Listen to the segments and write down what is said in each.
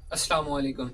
Assalamualaikum.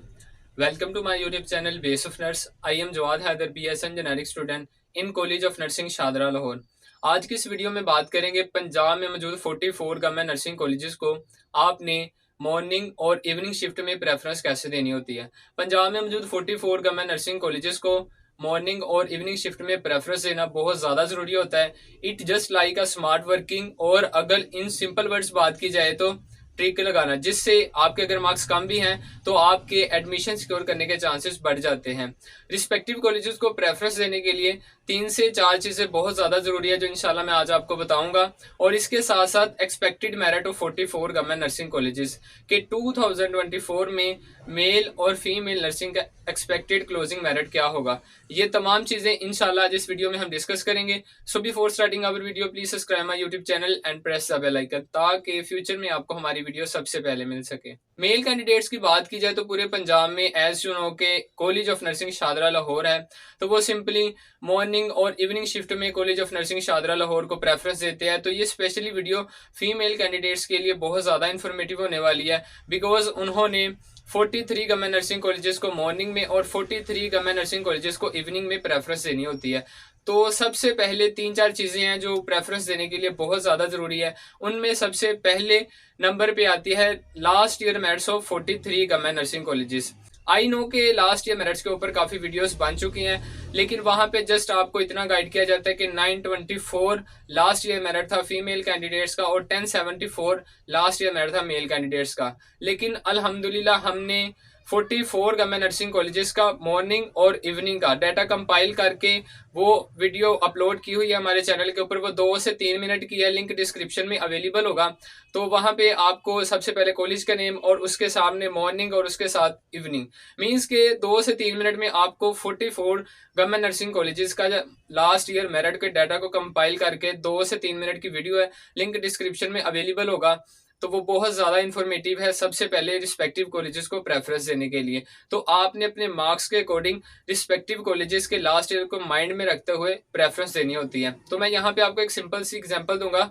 Welcome to my YouTube channel Base of Nurse. I am Jawad Haider BSN generic student in College of Nursing Shahdara Lahore. आज की इस video में बात करेंगे पंजाब में मौजूद 44 गवर्नमेंट नर्सिंग कॉलेजेस को आपने मॉर्निंग और इवनिंग शिफ्ट में प्रेफरेंस कैसे देनी होती है। पंजाब में मौजूद 44 गवर्नमेंट नर्सिंग कॉलेजेस को मॉर्निंग और इवनिंग शिफ्ट में प्रेफरेंस देना बहुत ज़्यादा ज़रूरी होता है। It just like a smart working, और अगर इन सिंपल वर्ड्स बात की जाए तो ट्रिक लगाना, जिससे आपके अगर मार्क्स कम भी हैं तो आपके एडमिशन सिक्योर करने के चांसेस बढ़ जाते हैं। रिस्पेक्टिव कॉलेजेस को प्रेफरेंस देने के लिए 3 से 4 चीज़ें बहुत ज़्यादा ज़रूरी है, जो इंशाल्लाह मैं आज आपको बताऊंगा। और इसके साथ साथ expected merit of 44 government nursing colleges के 2024 में मेल और फीमेल नर्सिंग का एक्सपेक्टेड क्लोजिंग मेरिट क्या होगा, ये तमाम चीज़ें इंशाल्लाह आज इस वीडियो में हम डिस्कस करेंगे। So before starting our video please subscribe my YouTube channel and press the bell icon, ताकि फ्यूचर में आपको हमारी वीडियो सबसे पहले मिल सके। मेल कैंडिडेट्स की बात की जाए तो पूरे पंजाब में एज यू नो के college of nursing Shahdara Lahore है, तो वो सिंपली मॉर्निंग और इवनिंग शिफ्ट में college of nursing Shahdara Lahore को प्रेफरेंस देते हैं। तो ये स्पेशली वीडियो फीमेल कैंडिडेट्स के लिए बहुत ज़्यादा इन्फॉर्मेटिव होने वाली है, बिकॉज उन्होंने 43 गवर्नमेंट नर्सिंग कॉलेजेस को मॉर्निंग में और 43 गवर्नमेंट नर्सिंग कॉलेजेस को इवनिंग में प्रेफरेंस देनी होती है। तो सबसे पहले 3-4 चीज़ें हैं जो प्रेफरेंस देने के लिए बहुत ज़्यादा ज़रूरी है। उनमें सबसे पहले नंबर पे आती है last year merits of 43 government nursing colleges. I know के लास्ट ईयर मेरिट्स के ऊपर काफ़ी वीडियोस बन चुकी हैं, लेकिन वहाँ पे जस्ट आपको इतना गाइड किया जाता है कि 924 लास्ट ईयर मेरिट था फीमेल कैंडिडेट्स का और 1074 लास्ट ईयर मेरिट था मेल कैंडिडेट्स का। लेकिन अल्हम्दुलिल्लाह हमने 44 गवर्नमेंट नर्सिंग कॉलेजेस का मॉर्निंग और इवनिंग का डाटा कंपाइल करके वो वीडियो अपलोड की हुई है हमारे चैनल के ऊपर। वो 2 से 3 मिनट की है, लिंक डिस्क्रिप्शन में अवेलेबल होगा। तो वहाँ पे आपको सबसे पहले कॉलेज का नेम और उसके सामने मॉर्निंग और उसके साथ इवनिंग, मीन्स के 2 से 3 मिनट में आपको 44 गवर्नमेंट नर्सिंग कॉलेजेस का लास्ट ईयर मेरिट के डाटा को कंपाइल करके 2 से 3 मिनट की वीडियो है, लिंक डिस्क्रिप्शन में अवेलेबल होगा। तो वो बहुत ज़्यादा इन्फॉर्मेटिव है सबसे पहले रिस्पेक्टिव कॉलेजेस को प्रेफरेंस देने के लिए। तो आपने अपने मार्क्स के अकॉर्डिंग रिस्पेक्टिव कॉलेजेस के लास्ट ईयर को माइंड में रखते हुए प्रेफरेंस देनी होती है। तो मैं यहाँ पे आपको एक सिंपल सी एग्जांपल दूंगा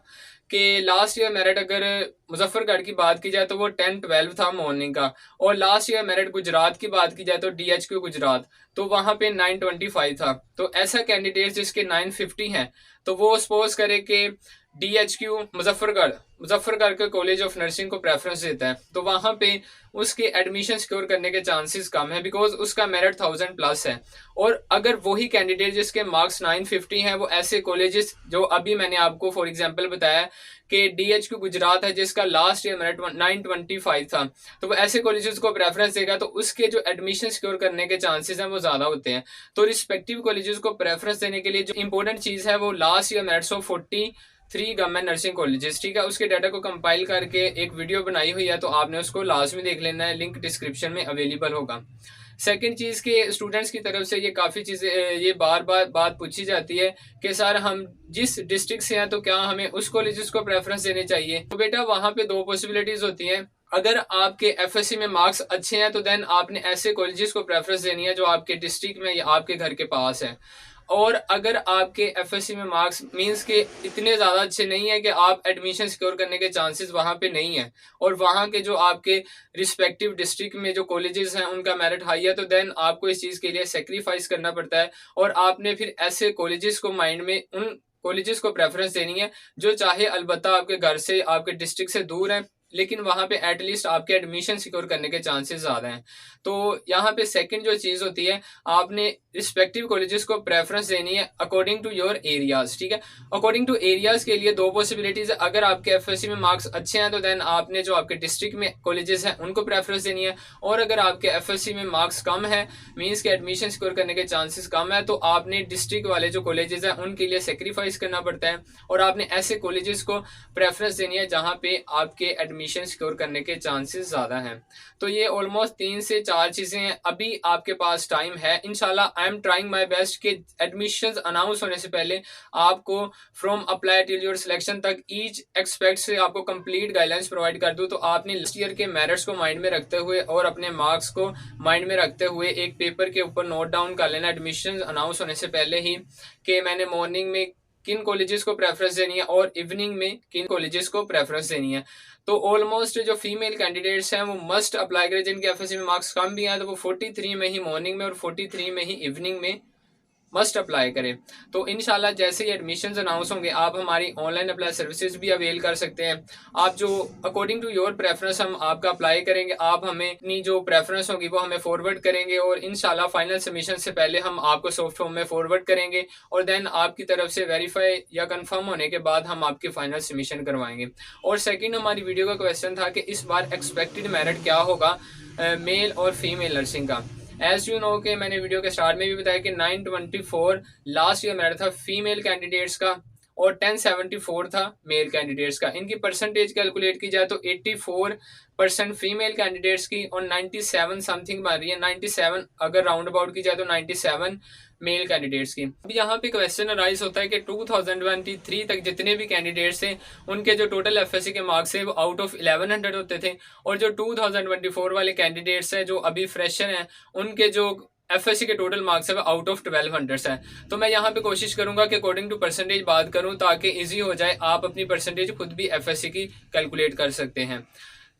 कि लास्ट ईयर मेरिट अगर मुजफ्फरगढ़ की बात की जाए तो वो 10-12 था मॉर्निंग का, और लास्ट ईयर मेरिट गुजरात की बात की जाए तो DHQ गुजरात, तो वहाँ पे 925 था। तो ऐसा कैंडिडेट जिसके 950 हैं, तो वो सपोज करे कि DHQ मुजफ्फरगढ़ के कॉलेज ऑफ नर्सिंग को प्रेफरेंस देता है, तो वहाँ पे उसके एडमिशन सिक्योर करने के चांसेस कम है, बिकॉज उसका मेरिट 1000+ है। और अगर वही कैंडिडेट जिसके मार्क्स 950 हैं, वो ऐसे कॉलेजेस जो अभी मैंने आपको फॉर एग्जांपल बताया कि DHQ गुजरात है जिसका लास्ट ईयर मेरिट 925 था, तो वो ऐसे कॉलेजेस को प्रेफरेंस देगा, तो उसके जो एडमिशन सिक्योर करने के चांसेस हैं वो ज़्यादा होते हैं। तो रिस्पेक्टिव कॉलेजेस को प्रेफरेंस देने के लिए जो इंपॉर्टेंट चीज़ है वो last year merits of 43 government nursing colleges, ठीक है, उसके डाटा को कंपाइल करके एक वीडियो बनाई हुई है, तो आपने उसको लाजमी देख लेना है, लिंक डिस्क्रिप्शन में अवेलेबल होगा। सेकंड चीज़ के स्टूडेंट्स की तरफ से ये काफ़ी चीज़ें ये बार बार बात पूछी जाती है कि सर हम जिस डिस्ट्रिक्ट से हैं तो क्या हमें उस कॉलेजेस को प्रेफरेंस देने चाहिए। तो बेटा वहाँ पे 2 पॉसिबिलिटीज़ होती हैं। अगर आपके FSC में मार्क्स अच्छे हैं तो देन आपने ऐसे कॉलेजेस को प्रेफरेंस देनी है जो आपके डिस्ट्रिक्ट में या आपके घर के पास है। और अगर आपके FSC में मार्क्स मींस के इतने ज़्यादा अच्छे नहीं है कि आप एडमिशन सिक्योर करने के चांसेस वहाँ पे नहीं है, और वहाँ के जो आपके रिस्पेक्टिव डिस्ट्रिक्ट में जो कॉलेजेस हैं उनका मेरिट हाई है, तो देन आपको इस चीज़ के लिए सेक्रीफाइस करना पड़ता है, और आपने फिर ऐसे कॉलेजेस को माइंड में उन कॉलेजेस को प्रेफरेंस देनी है जो चाहे अलबत्ता आपके घर से आपके डिस्ट्रिक्ट से दूर है, लेकिन वहाँ पे एटलीस्ट आपके एडमिशन सिक्योर करने के चांसेस ज़्यादा हैं। तो यहाँ पे सेकंड जो चीज़ होती है, आपने रिस्पेक्टिव कॉलेजेस को प्रेफरेंस देनी है अकॉर्डिंग टू योर एरियाज, ठीक है। अकॉर्डिंग टू एरियाज के लिए 2 पॉसिबिलिटीज है। अगर आपके FSC में मार्क्स अच्छे हैं तो देन आपने जो आपके डिस्ट्रिक्ट में कॉलेजेस हैं उनको प्रेफरेंस देनी है, और अगर आपके FSC में मार्क्स कम है, मीन्स के एडमिशन सिक्योर करने के चांसेस कम है, तो आपने डिस्ट्रिक्ट वाले जो कॉलेजेस हैं उनके लिए सेक्रीफाइस करना पड़ता है, और आपने ऐसे कॉलेजेस को प्रेफरेंस देनी है जहाँ पे आपके एडमिशन सिक्योर करने के चांसेस ज़्यादा हैं। तो ये ऑलमोस्ट 3 से 4 चीज़ें हैं। अभी आपके पास टाइम है, इंशाल्लाह I am trying my best कि एडमिशंस अनाउंस होने से पहले आपको from apply till your selection तक ईच एक्सपेक्ट से आपको कंप्लीट गाइडलाइंस प्रोवाइड कर दूँ। तो आपने लास्ट ईयर के मेरिट्स को माइंड में रखते हुए और अपने मार्क्स को माइंड में रखते हुए एक पेपर के ऊपर नोट डाउन कर लेना एडमिशन अनाउंस होने से पहले ही कि मैंने मॉर्निंग में किन कॉलेजेस को प्रेफरेंस देनी है और इवनिंग में किन कॉलेजेस को प्रेफरेंस देनी है। तो ऑलमोस्ट जो फीमेल कैंडिडेट्स हैं वो मस्ट अप्लाई करें, जिनके एफएससी में मार्क्स कम भी हैं तो वो 43 में ही मॉर्निंग में और 43 में ही इवनिंग में मस्ट अप्लाई करें। तो इंशाल्लाह जैसे ही एडमिशंस अनाउंस होंगे आप हमारी ऑनलाइन अप्लाई सर्विसेज भी अवेल कर सकते हैं। आप जो अकॉर्डिंग टू योर प्रेफरेंस हम आपका अप्लाई करेंगे, आप हमें अपनी जो प्रेफरेंस होगी वो हमें फॉरवर्ड करेंगे और इंशाल्लाह फाइनल सबमिशन से पहले हम आपको सॉफ्ट फॉर्म में फॉरवर्ड करेंगे और देन आपकी तरफ से वेरीफाई या कंफर्म होने के बाद हम आपकी फाइनल सबमिशन करवाएंगे। और सेकेंड हमारी वीडियो का क्वेश्चन था कि इस बार एक्सपेक्टेड मेरिट क्या होगा मेल और फीमेल नर्सिंग का। एज यू नो कि मैंने वीडियो के स्टार्ट में भी बताया कि 924 लास्ट ईयर मेरिट था फीमेल कैंडिडेट्स का और 1074 था मेल कैंडिडेट्स का। इनकी परसेंटेज कैलकुलेट की जाए तो 84% फीमेल कैंडिडेट्स की और 97 समथिंग बन रही है, 97 अगर राउंड अबाउट की जाए तो 97 मेल कैंडिडेट्स की। अब यहाँ पे क्वेश्चन अराइज होता है कि 2023 तक जितने भी कैंडिडेट्स थे उनके जो टोटल एफएससी के मार्क्स है वो आउट ऑफ 1100 होते थे और जो 2024 वाले कैंडिडेट्स हैं जो अभी फ्रेशर हैं उनके जो एफएससी के टोटल मार्क्स है वो आउट ऑफ 1200 है। तो मैं यहाँ पे कोशिश करूंगा कि अकॉर्डिंग टू परसेंटेज बात करूं ताकि इजी हो जाए, आप अपनी परसेंटेज खुद भी एफएससी की कैलकुलेट कर सकते हैं।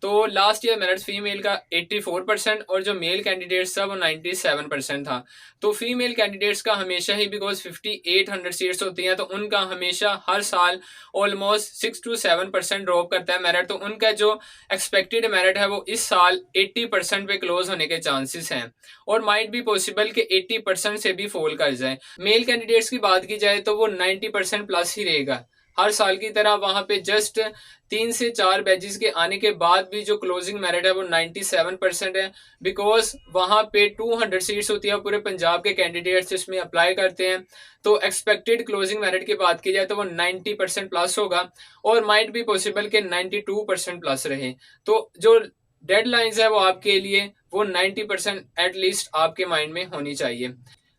तो लास्ट ईयर मेरिट फीमेल का 84% और जो मेल कैंडिडेट्स था वो 97% था। तो फीमेल कैंडिडेट्स का हमेशा ही बिकॉज 5800 सीट्स होती हैं तो उनका हमेशा हर साल ऑलमोस्ट 6 to 7% ड्रॉप करता है मेरिट। तो उनका जो एक्सपेक्टेड मेरिट है वो इस साल 80% पे क्लोज होने के चांसेस हैं और माइट भी पॉसिबल कि 80% से भी फॉल कर जाए। मेल कैंडिडेट्स की बात की जाए तो वो 90% प्लस ही रहेगा हर साल की तरह। वहां पे जस्ट 3 से 4 बैचेस के आने के बाद भी जो क्लोजिंग मेरिट है वो 97% है बिकॉज वहां पे 200 सीट्स होती है पूरे पंजाब के कैंडिडेट्स इसमें अप्लाई करते हैं। तो एक्सपेक्टेड क्लोजिंग मेरिट की बात की जाए तो वो 90% प्लस होगा और माइट भी पॉसिबल के 92% प्लस रहे। तो जो डेडलाइंस है वो आपके लिए वो 90% एटलीस्ट आपके माइंड में होनी चाहिए।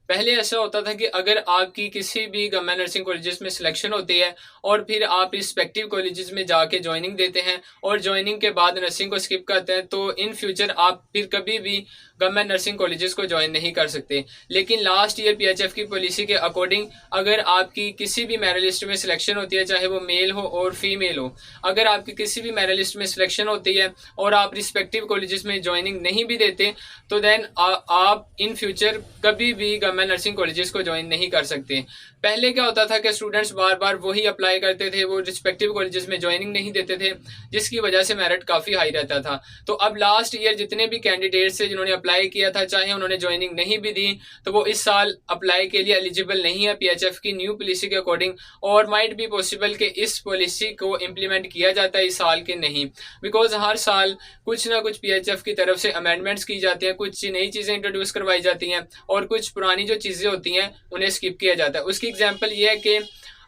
पहले ऐसा होता था कि अगर आपकी किसी भी गवर्नमेंट नर्सिंग कॉलेजेस में सिलेक्शन होती है और फिर आप रिस्पेक्टिव कॉलेजेस में जाके ज्वाइनिंग देते हैं और ज्वाइनिंग के बाद नर्सिंग को स्किप करते हैं तो इन फ्यूचर आप फिर कभी भी गवर्नमेंट नर्सिंग कॉलेजेस को ज्वाइन नहीं कर सकते। लेकिन लास्ट ईयर पीएचएफ की पॉलिसी के अकॉर्डिंग अगर आपकी किसी भी मेरिट लिस्ट में सिलेक्शन होती है, चाहे वो मेल हो और फीमेल हो, अगर आपकी किसी भी मेरिट लिस्ट में सिलेक्शन होती है और आप रिस्पेक्टिव कॉलेजेस में ज्वाइनिंग नहीं भी देते तो देन आप इन फ्यूचर कभी भी गवर्नमेंट नर्सिंग कॉलेजेस को ज्वाइन नहीं कर सकते। पहले क्या होता था कि स्टूडेंट्स बार बार वही अप्लाई करते थे, वो रिस्पेक्टिव कॉलेजेस में ज्वाइनिंग नहीं देते थे जिसकी वजह से मेरिट काफी हाई रहता था। तो अब लास्ट ईयर जितने भी कैंडिडेट्स थे जिन्होंने अप्लाई किया था चाहे उन्होंने ज्वाइनिंग नहीं भी दी तो वो इस साल अप्लाई के लिए एलिजिबल नहीं है पीएचएफ की न्यू पॉलिसी के अकॉर्डिंग और माइट भी पॉसिबल कि इस पॉलिसी को इम्प्लीमेंट किया जाता है इस साल के नहीं बिकॉज हर साल कुछ ना कुछ पीएचएफ की तरफ से अमेंडमेंट्स की जाती हैं, कुछ नई चीजें इंट्रोड्यूस करवाई जाती हैं और कुछ पुरानी जो चीजें होती हैं उन्हें स्किप किया जाता है। उसकी एग्जाम्पल ये है कि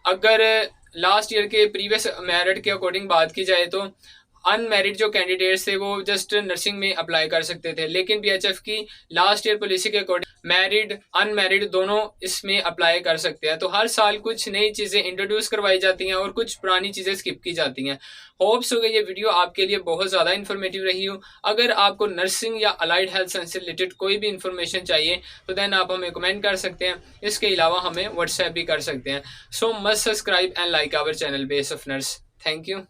अगर लास्ट ईयर के प्रीवियस मेरिट के अकॉर्डिंग बात की जाए तो अनमेरिड जो कैंडिडेट्स थे वो जस्ट नर्सिंग में अप्लाई कर सकते थे, लेकिन पीएचएफ की लास्ट ईयर पॉलिसी के अकॉर्डिंग मैरिड अनमेरिड दोनों इसमें अप्लाई कर सकते हैं। तो हर साल कुछ नई चीजें इंट्रोड्यूस करवाई जाती हैं और कुछ पुरानी चीजें स्किप की जाती हैं। होप्स हो गई ये वीडियो आपके लिए बहुत ज्यादा इन्फॉर्मेटिव रही हो। अगर आपको नर्सिंग या अलाइड हेल्थ साइंस से रिलेटेड कोई भी इन्फॉर्मेशन चाहिए तो देन आप हमें कमेंट कर सकते हैं, इसके अलावा हमें व्हाट्सएप भी कर सकते हैं। So must subscribe and like our channel base of nurse. Thank you.